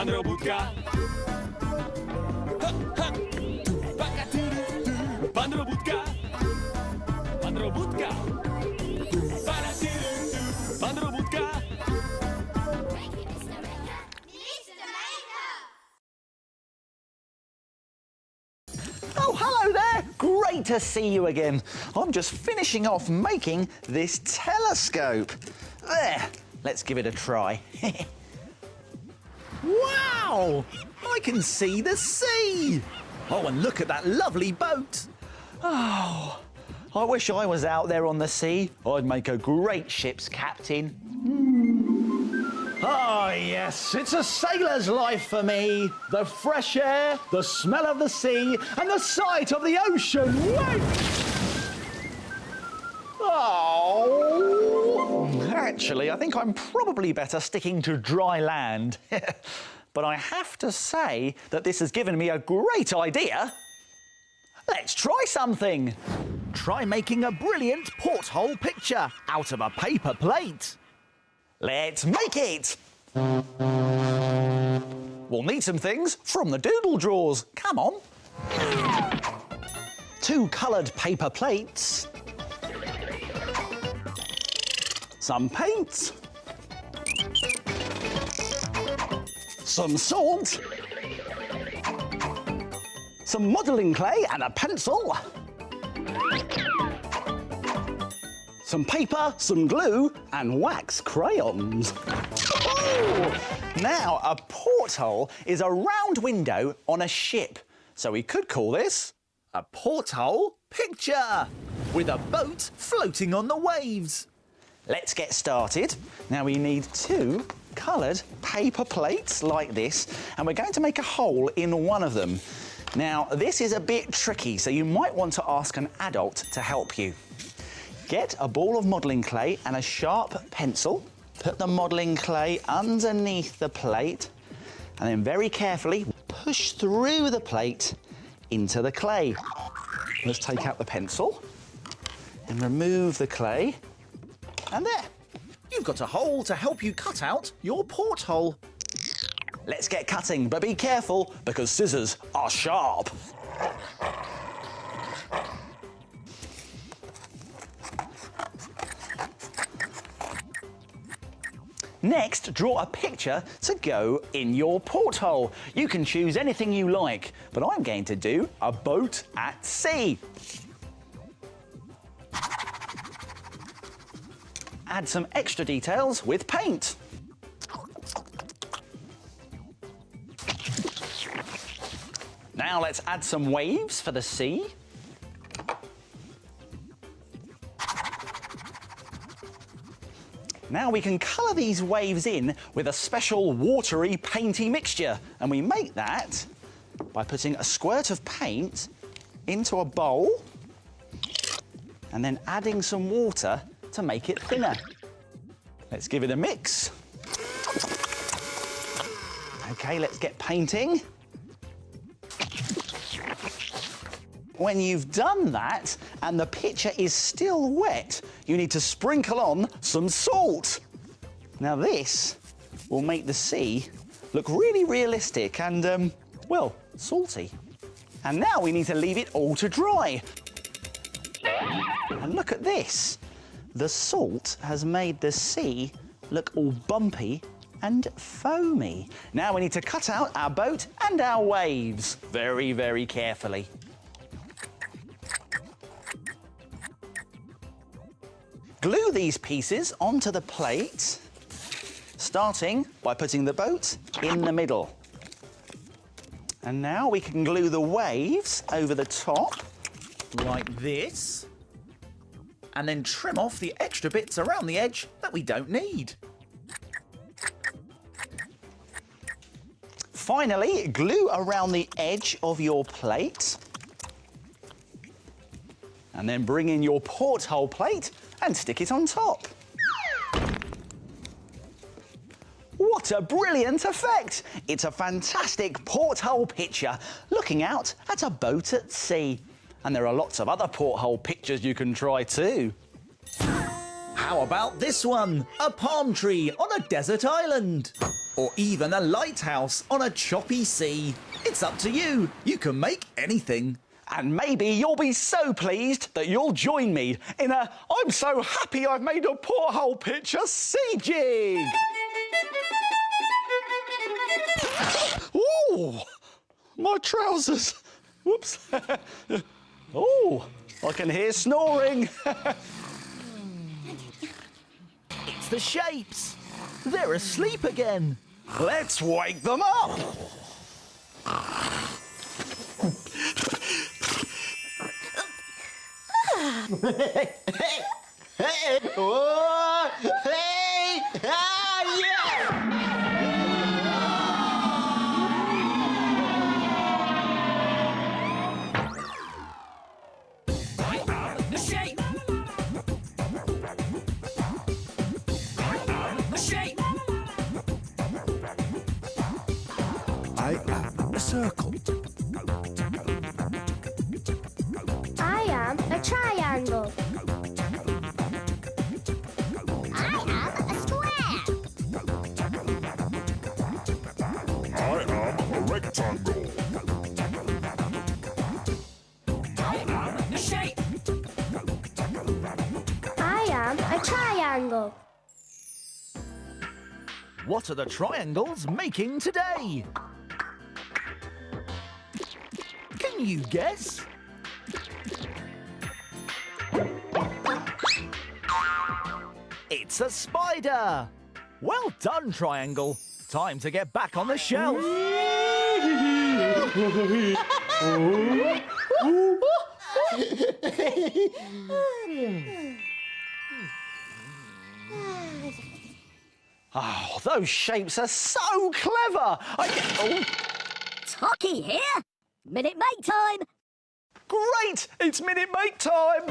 Bandrobutka. Bandrobutka. Bandrobutka. Bandrobutka. Oh, hello there! Great to see you again. I'm just finishing off making this telescope. There, let's give it a try. Wow! I can see the sea! Oh, and look at that lovely boat. Oh, I wish I was out there on the sea. I'd make a great ship's captain. Ah, yes, it's a sailor's life for me. The fresh air, the smell of the sea, and the sight of the ocean. Wait! Oh! Actually, I think I'm probably better sticking to dry land. But I have to say that this has given me a great idea. Let's try something. Try making a brilliant porthole picture out of a paper plate. Let's make it! We'll need some things from the doodle drawers. Come on. 2 coloured paper plates. Some paint. Some salt. Some modelling clay and a pencil. Some paper, some glue, and wax crayons. Oh! Now, a porthole is a round window on a ship. So we could call this a porthole picture, with a boat floating on the waves. Let's get started. Now we need 2 coloured paper plates like this, and we're going to make a hole in one of them. Now, this is a bit tricky, so you might want to ask an adult to help you. Get a ball of modelling clay and a sharp pencil. Put the modelling clay underneath the plate and then very carefully push through the plate into the clay. Let's take out the pencil and remove the clay. And there, you've got a hole to help you cut out your porthole. Let's get cutting, but be careful because scissors are sharp. Next, draw a picture to go in your porthole. You can choose anything you like, but I'm going to do a boat at sea. Add some extra details with paint. Now let's add some waves for the sea. Now we can colour these waves in with a special watery, painty mixture. And we make that by putting a squirt of paint into a bowl and then adding some water to make it thinner. Let's give it a mix. OK, let's get painting. When you've done that and the picture is still wet, you need to sprinkle on some salt. Now this will make the sea look really realistic and, well, salty. And now we need to leave it all to dry. And look at this. The salt has made the sea look all bumpy and foamy. Now we need to cut out our boat and our waves very, very carefully. Glue these pieces onto the plate, starting by putting the boat in the middle. And now we can glue the waves over the top, like this, and then trim off the extra bits around the edge that we don't need. Finally, glue around the edge of your plate, and then bring in your porthole plate and stick it on top. What a brilliant effect! It's a fantastic porthole picture looking out at a boat at sea. And there are lots of other porthole pictures you can try too. How about this one? A palm tree on a desert island. or even a lighthouse on a choppy sea. It's up to you. You can make anything. And maybe you'll be so pleased that you'll join me in a I'm so happy I've made a porthole picture sea jig. Ooh, my trousers. Whoops. Oh, I can hear snoring. It's the shapes. They're asleep again. Let's wake them up. The shape. The shape. I am a circle. I am a triangle. I am a square. I am a rectangle. The shape. I am a triangle. What are the triangles making today? Can you guess? It's a spider. Well done, triangle. Time to get back on the shelf. Oh, those shapes are so clever. Tocky here. Minute Maid time. Great! It's Minute Make time!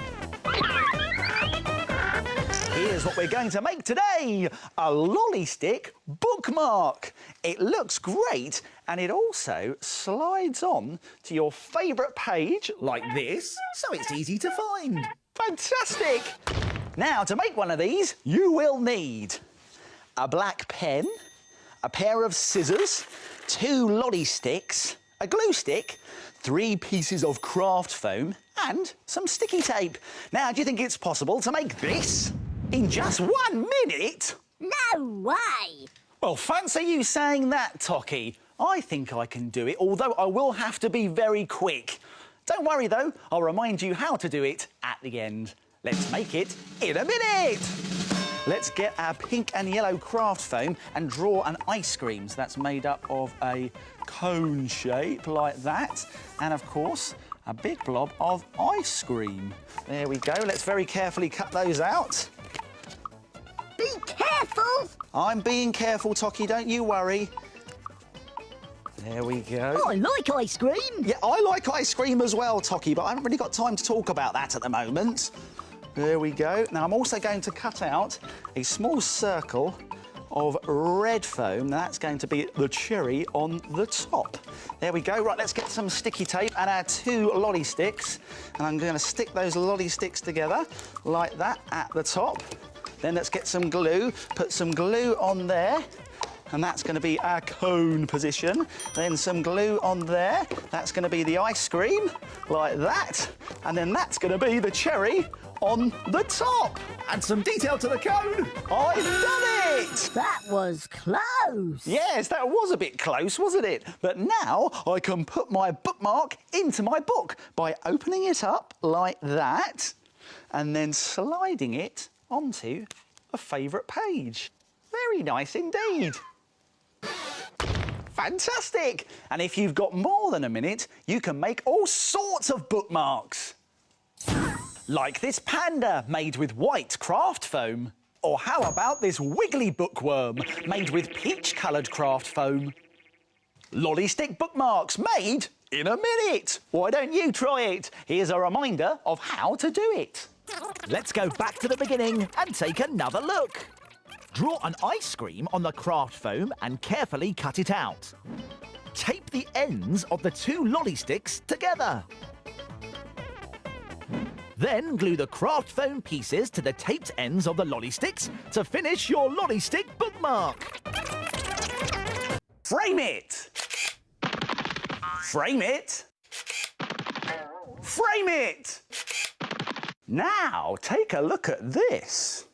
Here's what we're going to make today. A lolly stick bookmark. It looks great and it also slides on to your favourite page Like this, so it's easy to find. Fantastic! Now, to make one of these, you will need a black pen, a pair of scissors, 2 lolly sticks, a glue stick, 3 pieces of craft foam, and some sticky tape. Now, do you think it's possible to make this in just 1 minute? No way. Well, fancy you saying that, Tocky. I think I can do it, although I will have to be very quick. Don't worry, though. I'll remind you how to do it at the end. Let's make it in a minute. Let's get our pink and yellow craft foam and draw an ice cream. So that's made up of a cone shape like that. And, of course, a big blob of ice cream. There we go. Let's very carefully cut those out. Be careful. I'm being careful, Tocky, don't you worry. There we go. I like ice cream. Yeah, I like ice cream as well, Tocky, but I haven't really got time to talk about that at the moment. There we go. Now, I'm also going to cut out a small circle of red foam. Now, that's going to be the cherry on the top. There we go. Right, let's get some sticky tape and our 2 lolly sticks. And I'm going to stick those lolly sticks together like that at the top. Then let's get some glue. Put some glue on there. And that's going to be our cone position. Then some glue on there. That's going to be the ice cream, like that. And then that's going to be the cherry on the top. Add some detail to the cone. I've done it! That was close. Yes, that was a bit close, wasn't it? But now I can put my bookmark into my book by opening it up like that and then sliding it onto a favourite page. Very nice indeed. Fantastic! And if you've got more than a minute, you can make all sorts of bookmarks. Like this panda made with white craft foam. Or how about this wiggly bookworm made with peach-coloured craft foam? Lolly stick bookmarks made in a minute. Why don't you try it? Here's a reminder of how to do it. Let's go back to the beginning and take another look. Draw an ice cream on the craft foam and carefully cut it out. Tape the ends of the 2 lolly sticks together. Then glue the craft foam pieces to the taped ends of the lolly sticks to finish your lolly stick bookmark. Frame it! Frame it! Frame it! Now, take a look at this.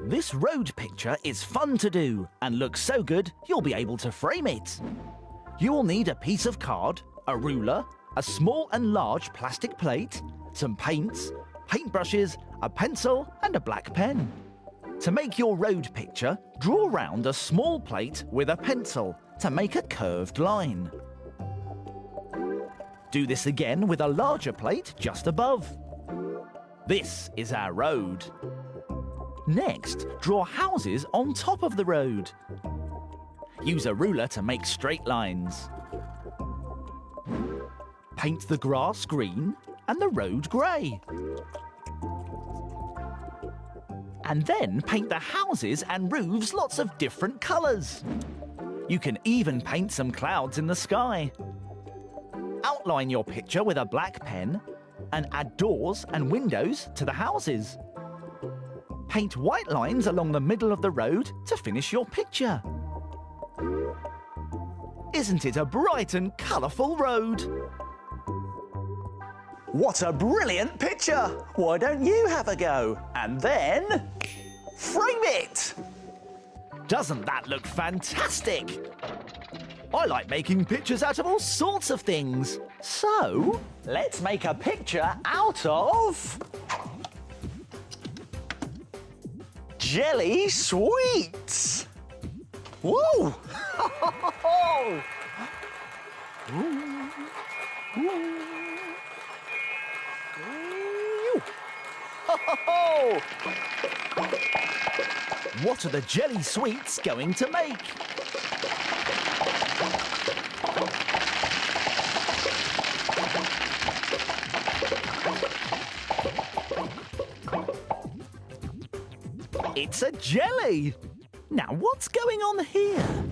This road picture is fun to do and looks so good you'll be able to frame it. You will need a piece of card, a ruler, a small and large plastic plate, some paints, paintbrushes, a pencil and a black pen. To make your road picture, draw round a small plate with a pencil to make a curved line. Do this again with a larger plate just above. This is our road. Next, draw houses on top of the road. Use a ruler to make straight lines. Paint the grass green and the road grey. And then paint the houses and roofs lots of different colours. You can even paint some clouds in the sky. Outline your picture with a black pen and add doors and windows to the houses. Paint white lines along the middle of the road to finish your picture. Isn't it a bright and colourful road? What a brilliant picture! Why don't you have a go? And then, frame it! Doesn't that look fantastic? I like making pictures out of all sorts of things. So, Let's make a picture out of jelly sweets. Whoa! what are the jelly sweets going to make? It's a jelly. Now, what's going on here?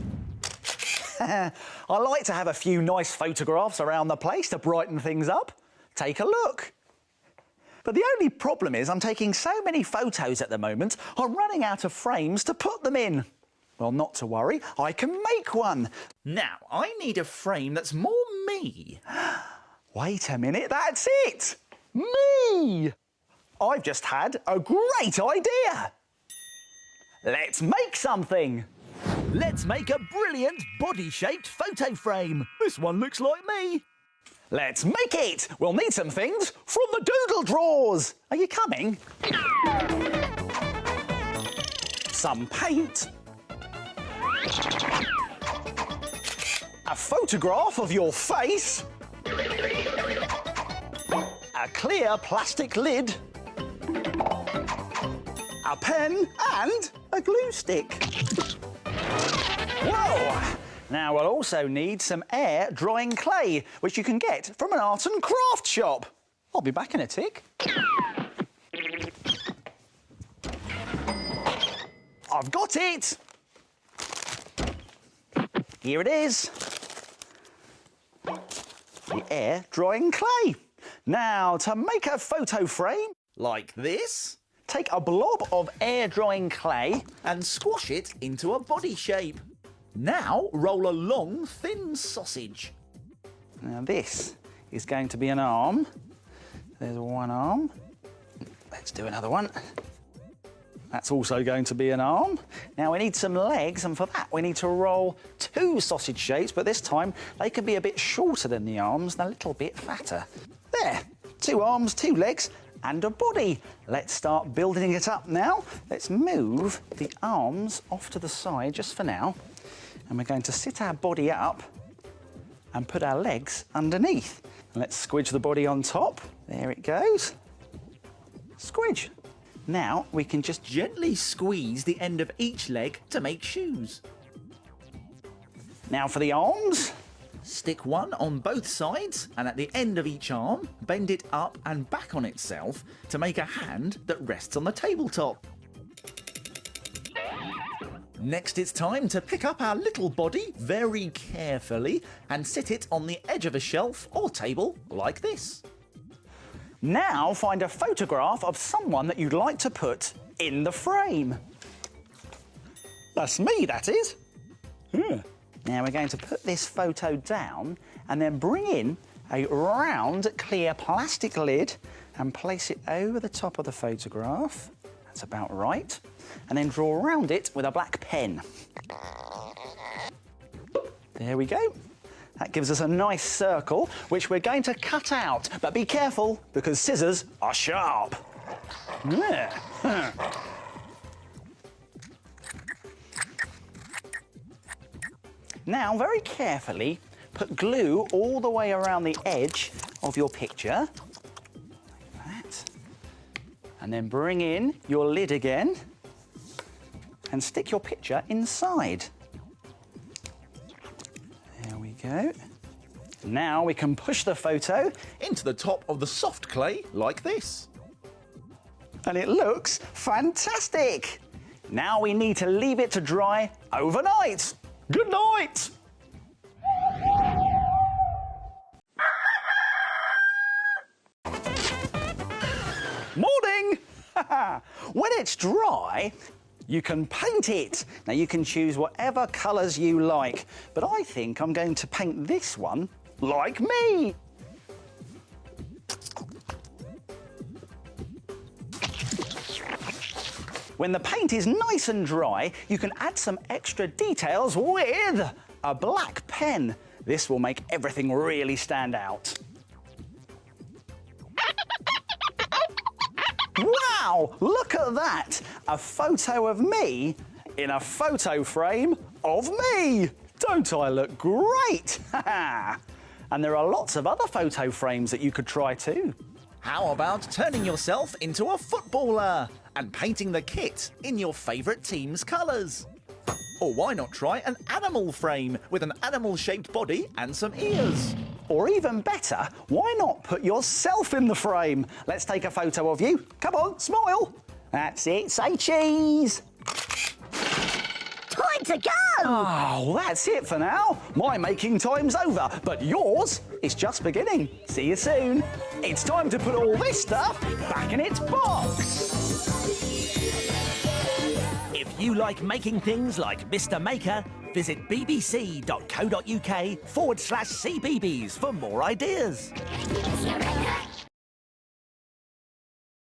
I like to have a few nice photographs around the place to brighten things up. Take a look. But the only problem is I'm taking so many photos at the moment, I'm running out of frames to put them in. Well, not to worry, I can make one. Now, I need a frame that's more me. Wait a minute, that's it! Me! I've just had a great idea! Let's make something! Let's make a brilliant body-shaped photo frame. This one looks like me. Let's make it! We'll need some things from the doodle drawers. Are you coming? Some paint. A photograph of your face. A clear plastic lid. A pen and a glue stick. Whoa! Now we'll also need some air drying clay, which you can get from an art and craft shop. I'll be back in a tick. I've got it! Here it is. The air drying clay. Now, to make a photo frame, Like this. take a blob of air drying clay. And squash it into a body shape. Now roll a long, thin sausage. Now this is going to be an arm. There's one arm. Let's do another one. That's also going to be an arm. Now we need some legs, and for that we need to roll two sausage shapes, but this time they can be a bit shorter than the arms and a little bit fatter. There, two arms, two legs, and a body. Let's start building it up now. Let's move the arms off to the side just for now. And we're going to sit our body up and put our legs underneath. Let's squidge the body on top. There it goes. Squidge. Now we can just Gently squeeze the end of each leg to make shoes. Now for the arms. Stick one on both sides, and at the end of each arm, bend it up and back on itself to make a hand that rests on the tabletop. Next, it's time to pick up our little body very carefully and sit it on the edge of a shelf or table like this. Now find a photograph of someone that you'd like to put in the frame. That's me, that is. Now we're going to put this photo down and then bring in a round, clear plastic lid and place it over the top of the photograph. That's about right. And then draw around it with a black pen. There we go. That gives us a nice circle, which we're going to cut out. But be careful, because scissors are sharp. Now, very carefully, put glue all the way around the edge of your picture. Like that. And then bring in your lid again and stick your picture inside. There we go. Now we can push the photo Into the top of the soft clay, like this. and it looks fantastic. Now we need to leave it to dry overnight. Good night. Morning. When it's dry, you can paint it. Now you can choose whatever colours you like, but I think I'm going to paint this one like me. When the paint is nice and dry, you can add some extra details with a black pen. This will make everything really stand out. Wow, look at that! A photo of me in a photo frame of me! Don't I look great? And there are lots of other photo frames that you could try too. How about turning yourself into a footballer and painting the kit in your favourite team's colours? Or why not try an animal frame with an animal-shaped body and some ears? Or even better, why not put yourself in the frame? Let's take a photo of you. Come on, smile. That's it, say cheese. Time to go! Oh, that's it for now. My making time's over, but yours is just beginning. See you soon. It's time to put all this stuff back in its box. If you like making things like Mr. Maker, visit bbc.co.uk/cbbs for more ideas.